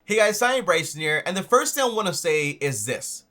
Hey guys, TommyBryson here, and the first thing I want to say is this.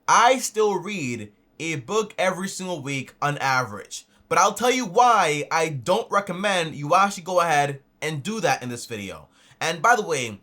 I still read a book every single week on average, but I'll tell you why I don't recommend you actually go ahead and do that in this video. And by the way,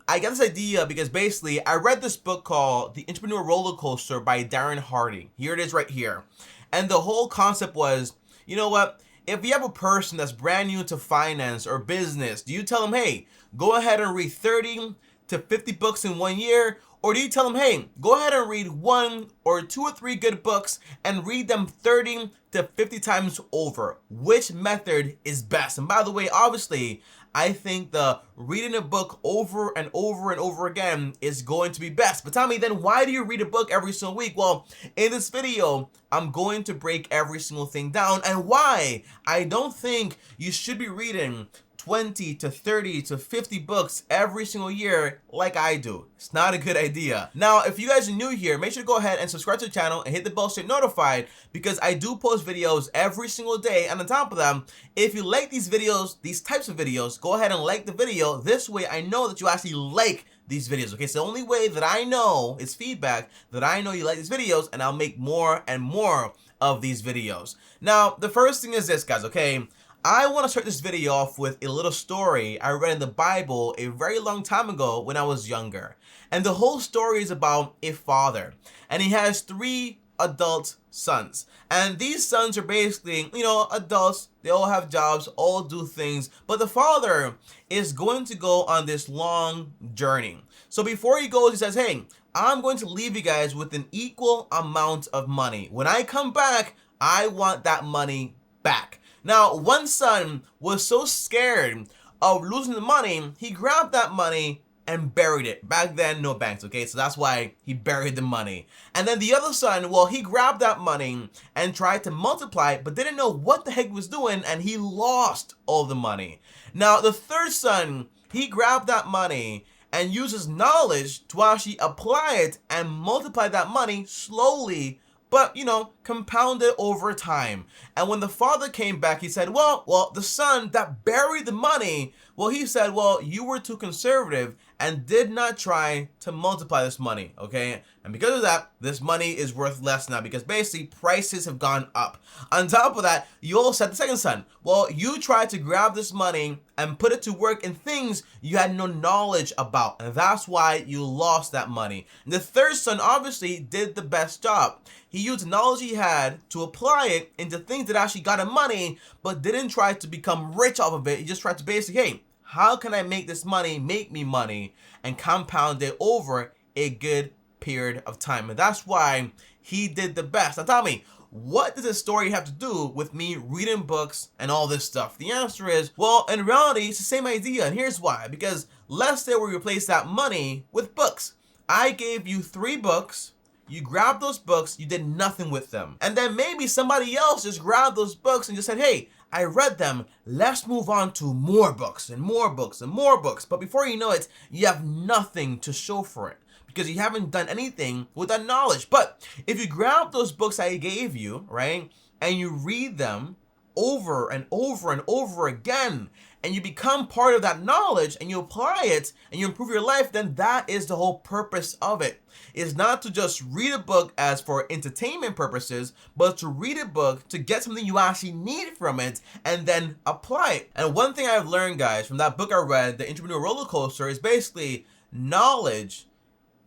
I got this idea because basically I read this book called The Entrepreneur Roller Coaster by Darren Hardy. Here it is right here. And the whole concept was, you know what? If you have a person that's brand new to finance or business, do you tell them, hey, go ahead and read 30 to 50 books in 1 year? Or do you tell them, hey, go ahead and read 1 or 2 or 3 good books and read them 30 to 50 times over? Which method is best? And by the way, obviously, I think the reading a book over and over and over again is going to be best. But Tommy, then why do you read a book every single week? Well, in this video, I'm going to break every single thing down and why I don't think you should be reading 20 to 30 to 50 books every single year like I do. It's not a good idea. Now, if you guys are new here, make sure to go ahead and subscribe to the channel and hit the bell so you're notified because I do post videos every single day. And on top of them, if you like these videos, these types of videos, go ahead and like the video. This way I know that you actually like these videos, okay? So the only way that I know is feedback that I know you like these videos, and I'll make more and more of these videos. Now, the first thing is this, guys, okay? I want to start this video off with a little story I read in the Bible a very long time ago when I was younger. And the whole story is about a father, and he has 3 adult sons. And these sons are basically, adults. They all have jobs, all do things, but the father is going to go on this long journey. So before he goes, he says, hey, I'm going to leave you guys with an equal amount of money. When I come back, I want that money back. Now, one son was so scared of losing the money, he grabbed that money and buried it. Back then, no banks, okay? So that's why he buried the money. And then the other son, well, he grabbed that money and tried to multiply it, but didn't know what the heck he was doing, and he lost all the money. Now, the third son, he grabbed that money and used his knowledge to actually apply it and multiply that money slowly, but, compounded over time. And when the father came back, he said, well, the son that buried the money, well, he said, well, you were too conservative and did not try to multiply this money, okay? And because of that, this money is worth less now because basically prices have gone up. On top of that, you also said the second son, well, you tried to grab this money and put it to work in things you had no knowledge about, and that's why you lost that money. And the third son obviously did the best job. He used the knowledge he had to apply it into things that actually got him money, but didn't try to become rich off of it. He just tried to basically, hey, how can I make this money make me money and compound it over a good period of time? And that's why he did the best. Now, Tommy, what does this story have to do with me reading books and all this stuff? The answer is, well, in reality, it's the same idea. And here's why. Because let's say we replace that money with books. I gave you 3 books. You grabbed those books, you did nothing with them. And then maybe somebody else just grabbed those books and just said, hey, I read them, let's move on to more books and more books and more books. But before you know it, you have nothing to show for it because you haven't done anything with that knowledge. But if you grab those books I gave you, right, and you read them over and over and over again, and you become part of that knowledge and you apply it and you improve your life, then that is the whole purpose of it. Is not to just read a book as for entertainment purposes, but to read a book to get something you actually need from it and then apply it. And one thing I've learned, guys, from that book I read, The Entrepreneur Roller Coaster, is basically knowledge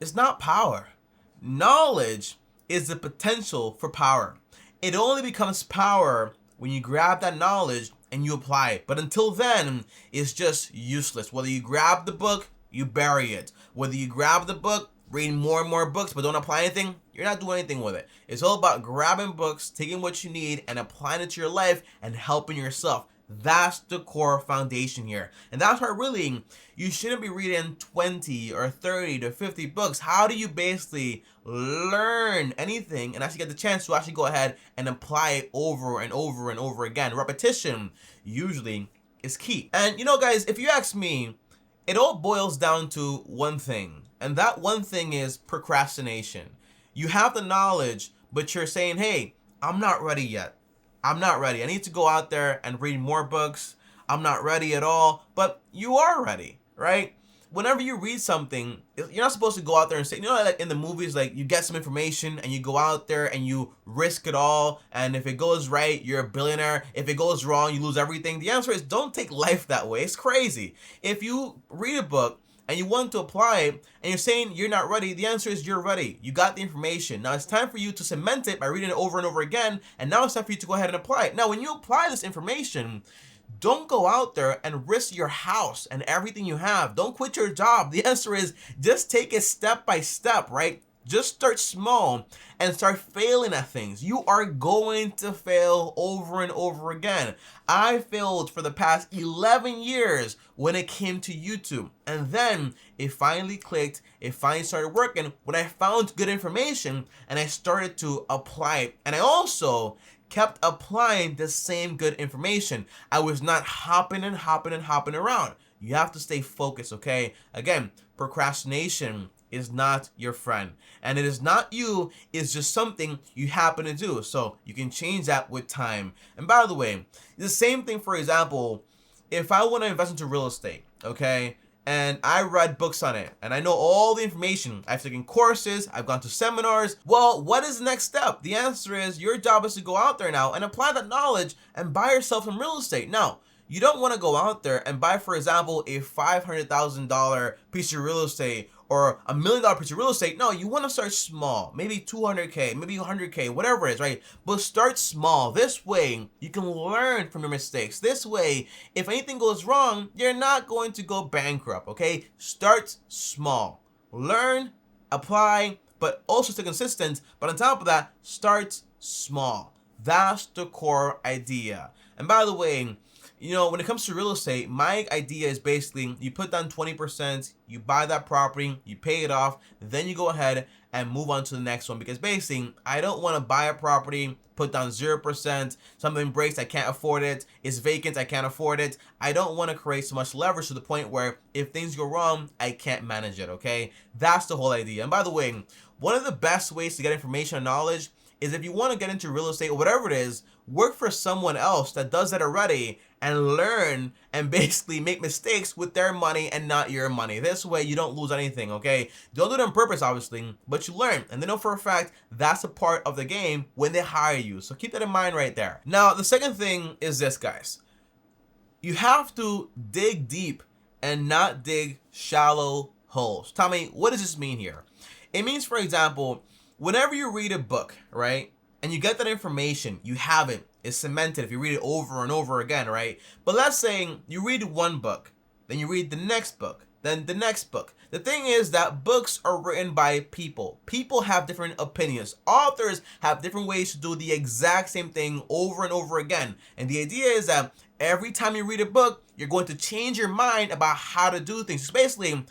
is not power. Knowledge is the potential for power. It only becomes power when you grab that knowledge and you apply it. But until then, it's just useless. Whether you grab the book, you bury it. Whether you grab the book, read more and more books, but don't apply anything, you're not doing anything with it. It's all about grabbing books, taking what you need, and applying it to your life and helping yourself. That's the core foundation here. And that's why really, you shouldn't be reading 20 or 30 to 50 books. How do you basically learn anything and actually get the chance to actually go ahead and apply it over and over and over again? Repetition usually is key. And guys, if you ask me, it all boils down to one thing. And that one thing is procrastination. You have the knowledge, but you're saying, hey, I'm not ready yet. I'm not ready. I need to go out there and read more books. I'm not ready at all. But you are ready, right? whenever you read something, you're not supposed to go out there and say, you know, like in the movies, like you get some information and you go out there and you risk it all. And if it goes right, you're a billionaire. If it goes wrong, you lose everything. The answer is don't take life that way. It's crazy. If you read a book and you want to apply it and you're saying you're not ready, the answer is you're ready. You got the information. Now it's time for you to cement it by reading it over and over again. And now it's time for you to go ahead and apply it. Now, when you apply this information, don't go out there and risk your house and everything you have. Don't quit your job. The answer is just take it step by step, right? Just start small and start failing at things. You are going to fail over and over again. I failed for the past 11 years when it came to YouTube. And then it finally clicked. It finally started working when I found good information and I started to apply it. And I also kept applying the same good information. I was not hopping around. You have to stay focused, okay? Again, procrastination is not your friend. And it is not you, it's just something you happen to do. So you can change that with time. And by the way, the same thing, for example, if I want to invest into real estate, okay? And I read books on it and I know all the information. I've taken courses, I've gone to seminars. Well, what is the next step? The answer is your job is to go out there now and apply that knowledge and buy yourself some real estate. Now, you don't want to go out there and buy, for example, a $500,000 piece of real estate or $1 million piece of real estate. No, you want to start small, maybe 200K, maybe 100K, whatever it is, right? But start small. This way, you can learn from your mistakes. This way, if anything goes wrong, you're not going to go bankrupt, okay? Start small. Learn, apply, but also stay consistent. But on top of that, start small. That's the core idea. And by the way, you know, when it comes to real estate, my idea is basically you put down 20%, you buy that property, you pay it off, then you go ahead and move on to the next one. Because basically, I don't want to buy a property, put down 0%, something breaks, I can't afford it, it's vacant, I can't afford it. I don't want to create so much leverage to the point where if things go wrong, I can't manage it, okay? That's the whole idea. And by the way, one of the best ways to get information and knowledge is if you want to get into real estate or whatever it is, work for someone else that does that already and learn and basically make mistakes with their money and not your money. This way you don't lose anything, okay? Don't do it on purpose, obviously, but you learn. And they know for a fact that's a part of the game when they hire you. So keep that in mind right there. Now, the second thing is this, guys. You have to dig deep and not dig shallow holes. Tommy, what does this mean here? It means, for example, whenever you read a book, right, and you get that information, you have it, it's cemented if you read it over and over again, right? But let's say you read one book, then you read the next book, then the next book. The thing is that books are written by people. People have different opinions. Authors have different ways to do the exact same thing over and over again. And the idea is that every time you read a book, you're going to change your mind about how to do things. So basically,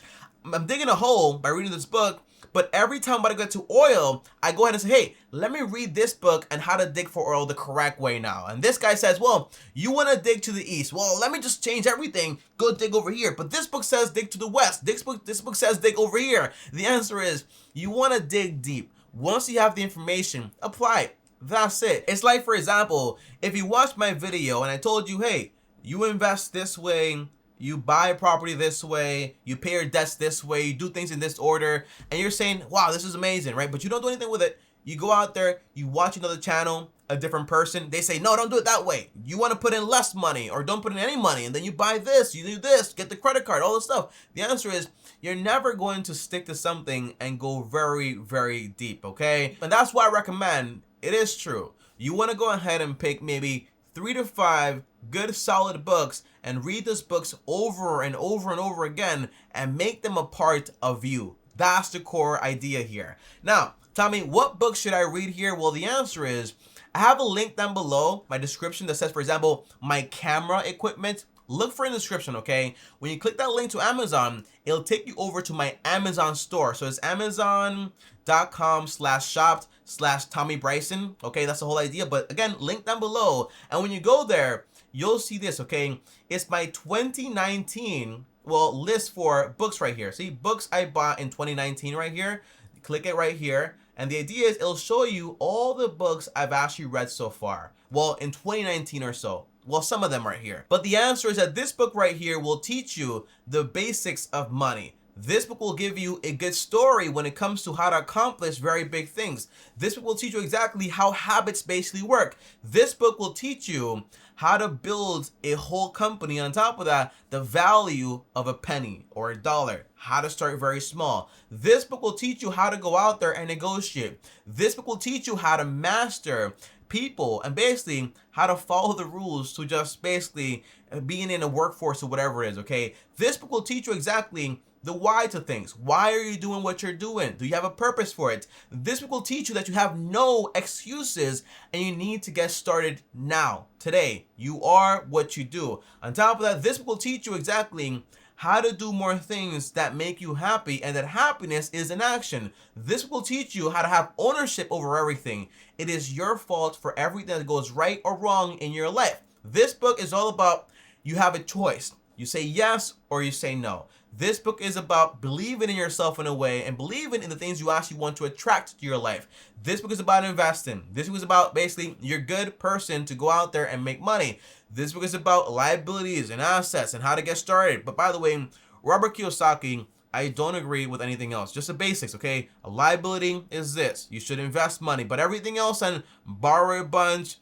I'm digging a hole by reading this book, but every time I get to oil, I go ahead and say, hey, let me read this book and how to dig for oil the correct way now. And this guy says, well, you want to dig to the east. Well, let me just change everything. Go dig over here. But this book says dig to the west. This book says dig over here. The answer is you want to dig deep. Once you have the information, apply it. That's it. It's like, for example, if you watched my video and I told you, hey, you invest this way, you buy a property this way, you pay your debts this way, you do things in this order, and you're saying, wow, this is amazing, right? But you don't do anything with it. You go out there, you watch another channel, a different person, they say, no, don't do it that way. You want to put in less money or don't put in any money, and then you buy this, you do this, get the credit card, all this stuff. The answer is you're never going to stick to something and go very, very deep, okay? And that's why I recommend, it is true, you want to go ahead and pick maybe 3 to 5 good solid books and read those books over and over and over again and make them a part of you. That's the core idea here. Now, Tommy, what books should I read here? Well, the answer is I have a link down below my description that says, for example, my camera equipment. Look for in the description, okay? When you click that link to Amazon, it'll take you over to my Amazon store. So it's amazon.com/shop/TommyBryson. Okay, that's the whole idea. But again, link down below. And when you go there, you'll see this, okay? It's my 2019, list for books right here. See, books I bought in 2019 right here. Click it right here. And the idea is it'll show you all the books I've actually read so far. Well, in 2019 or so. Well, some of them right here. But the answer is that this book right here will teach you the basics of money. This book will give you a good story when it comes to how to accomplish very big things. This book will teach you exactly how habits basically work. This book will teach you how to build a whole company. On top of that, the value of a penny or a dollar, how to start very small. This book will teach you how to go out there and negotiate. This book will teach you how to master people and basically how to follow the rules to just basically being in a workforce or whatever it is, okay? This book will teach you exactly the why to things. Why are you doing what you're doing? Do you have a purpose for it? This book will teach you that you have no excuses and you need to get started now, today. You are what you do. On top of that, this book will teach you exactly how to do more things that make you happy, and that happiness is an action. This will teach you how to have ownership over everything. It is your fault for everything that goes right or wrong in your life. This book is all about you have a choice. You say yes or you say no. This book is about believing in yourself in a way and believing in the things you actually want to attract to your life. This book is about investing. This book is about basically you're a good person to go out there and make money. This book is about liabilities and assets and how to get started. But by the way, Robert Kiyosaki, I don't agree with anything else. Just the basics, okay? A liability is this. You should invest money. But everything else and borrow a bunch,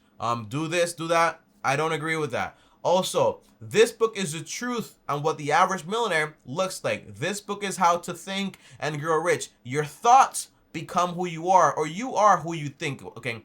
do this, do that, I don't agree with that. Also, this book is the truth on what the average millionaire looks like. This book is how to think and grow rich. Your thoughts become who you are, or you are who you think, okay?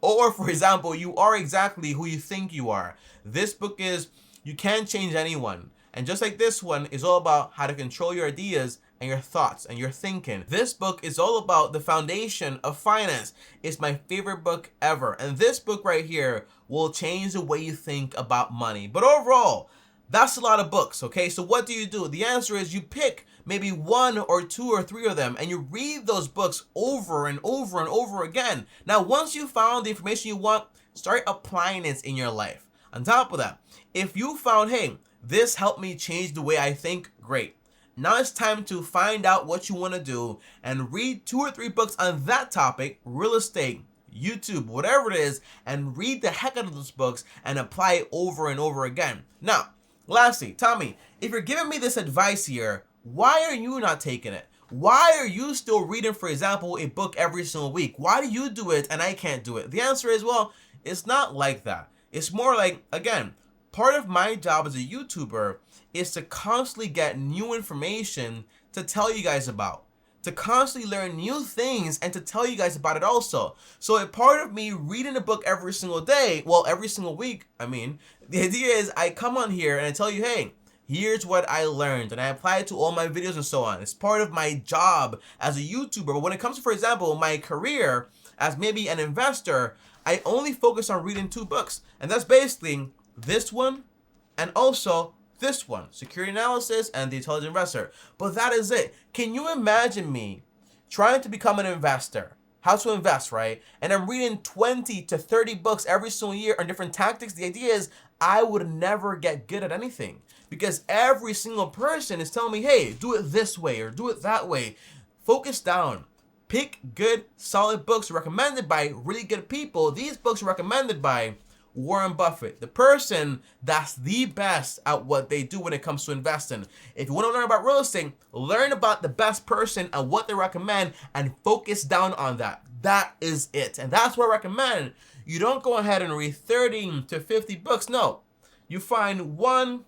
Or for example, you are exactly who you think you are. This book is, you can't change anyone. And just like this one is all about how to control your ideas and your thoughts and your thinking. This book is all about the foundation of finance. It's my favorite book ever. And this book right here will change the way you think about money. But overall, that's a lot of books, okay? So what do? The answer is you pick maybe one or two or three of them and you read those books over and over and over again. Now, once you found the information you want, start applying it in your life. On top of that, if you found, hey, this helped me change the way I think, great. Now it's time to find out what you want to do and read 2 or 3 books on that topic, real estate, YouTube, whatever it is, and read the heck out of those books and apply it over and over again. Now, lastly, Tommy, if you're giving me this advice here, why are you not taking it? Why are you still reading, for example, a book every single week? Why do you do it and I can't do it? The answer is, well, it's not like that. It's more like, again, part of my job as a YouTuber is to constantly get new information to tell you guys about, to constantly learn new things and to tell you guys about it also. So a part of me reading a book every single day, well, every single week, the idea is I come on here and I tell you, hey, here's what I learned and I apply it to all my videos and so on. It's part of my job as a YouTuber. But when it comes to, for example, my career as maybe an investor, I only focus on reading 2 books. And that's basically this one and also this one, Security Analysis and The Intelligent Investor. But that is it. Can you imagine me trying to become an investor? How to invest, right? And I'm reading 20 to 30 books every single year on different tactics. The idea is I would never get good at anything because every single person is telling me, hey, do it this way or do it that way. Focus down. Pick good, solid books recommended by really good people. These books are recommended by Warren Buffett, the person that's the best at what they do when it comes to investing. If you want to learn about real estate, learn about the best person and what they recommend and focus down on that. That is it. And that's what I recommend. You don't go ahead and read 30 to 50 books. No, you find 1,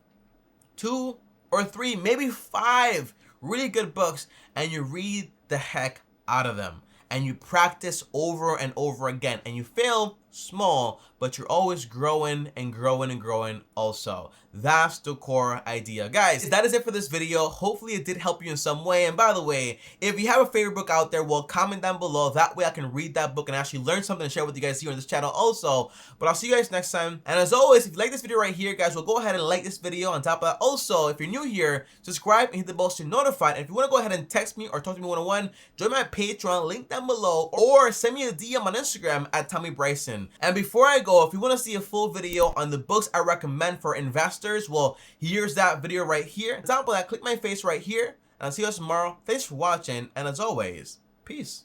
2, or 3, maybe 5 really good books and you read the heck out of them. And you practice over and over again. And you fail small, but you're always growing and growing and growing also. That's the core idea. Guys, that is it for this video. Hopefully it did help you in some way. And by the way, if you have a favorite book out there, well, comment down below. That way I can read that book and actually learn something and share with you guys here on this channel also. But I'll see you guys next time. And as always, if you like this video right here, guys, well, go ahead and like this video. On top of that, also, if you're new here, subscribe and hit the bell so you're notified. And if you want to go ahead and text me or talk to me one-on-one, join my Patreon, link down below, or send me a DM on Instagram at TommyBryson. And before I go, if you want to see a full video on the books I recommend for investors, well, here's that video right here. On top of that, click my face right here, and I'll see you guys tomorrow. Thanks for watching, and as always, peace.